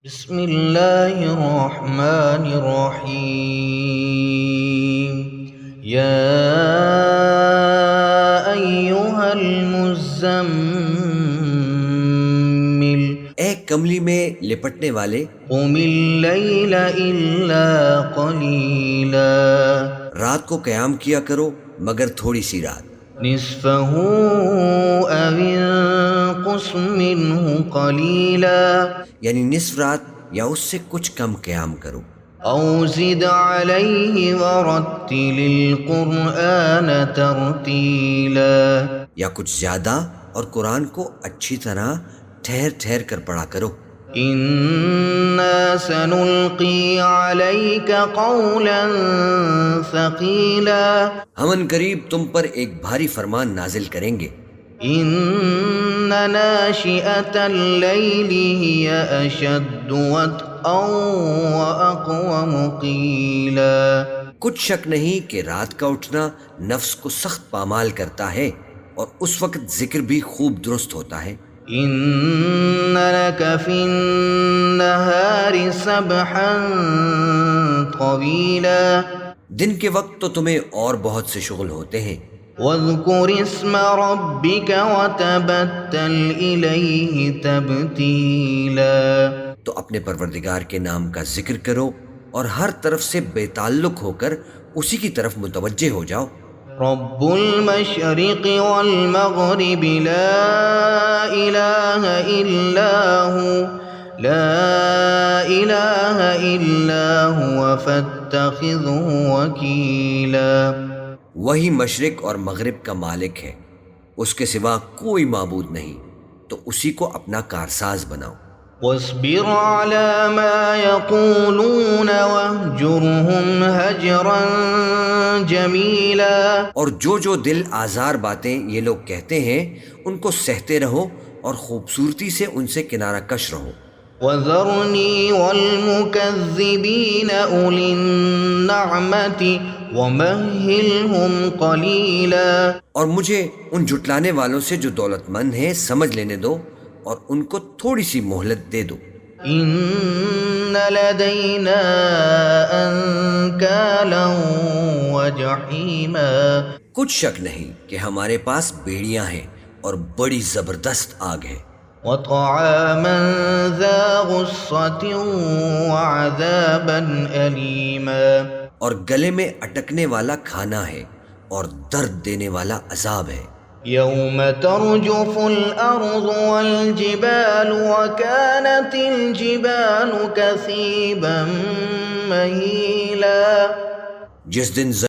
بسم اللہ الرحمن الرحیم یا ایہا المزمل اے کملی میں لپٹنے والے، قم اللیل الا قلیلا رات کو قیام کیا کرو مگر تھوڑی سی رات، نصفہ او انقص منہ قلیلا یعنی نصف رات یا اس سے کچھ کم قیام کرو، او زد علیہ ورتل القرآن ترتیلا یا کچھ زیادہ اور قرآن کو اچھی طرح ٹھہر ٹھہر کر پڑھا کرو۔ انا سنلقی علیک قولا ثقیلا ہم ان قریب تم پر ایک بھاری فرمان نازل کریں گے۔ ان ناشئۃ اللیل ہی اشد وطئا واقوم قیلا کچھ شک نہیں کہ رات کا اٹھنا نفس کو سخت پامال کرتا ہے اور اس وقت ذکر بھی خوب درست ہوتا ہے۔ ان لک فی النہار سبحا طویلا دن کے وقت تو تمہیں اور بہت سے شغل ہوتے ہیں، واذکر اسم ربک وتبتل الیہ تبتیلا تو اپنے پروردگار کے نام کا ذکر کرو اور ہر طرف سے بے تعلق ہو کر اسی کی طرف متوجہ ہو جاؤ۔ رب المشرق والمغرب لا الہ الا هو فاتخذه وکیلا وہی مشرق اور مغرب کا مالک ہے، اس کے سوا کوئی معبود نہیں، تو اسی کو اپنا کارساز بناؤ۔ واصبر على ما يقولون واهجرهم هجرا جمیلا اور جو دل آزار باتیں یہ لوگ کہتے ہیں ان کو سہتے رہو اور خوبصورتی سے ان سے کنارہ کش رہو۔ وذرنی والمکذبین اولی النعمت ومہلہم قلیلا اور مجھے ان جھٹلانے والوں سے جو دولت مند ہیں سمجھ لینے دو اور ان کو تھوڑی سی مہلت دے دو۔ ان لدینا انکالا وجحیما کچھ شک نہیں کہ ہمارے پاس بیڑیاں ہیں اور بڑی زبردست آگ ہے، وطعاما ذا غصة وعذابا أليما اور گلے میں اٹکنے والا کھانا ہے اور درد دینے والا عذاب ہے۔ يوم ترجف الأرض والجبال وكانت الجبال كثيبا مهيلا جس دن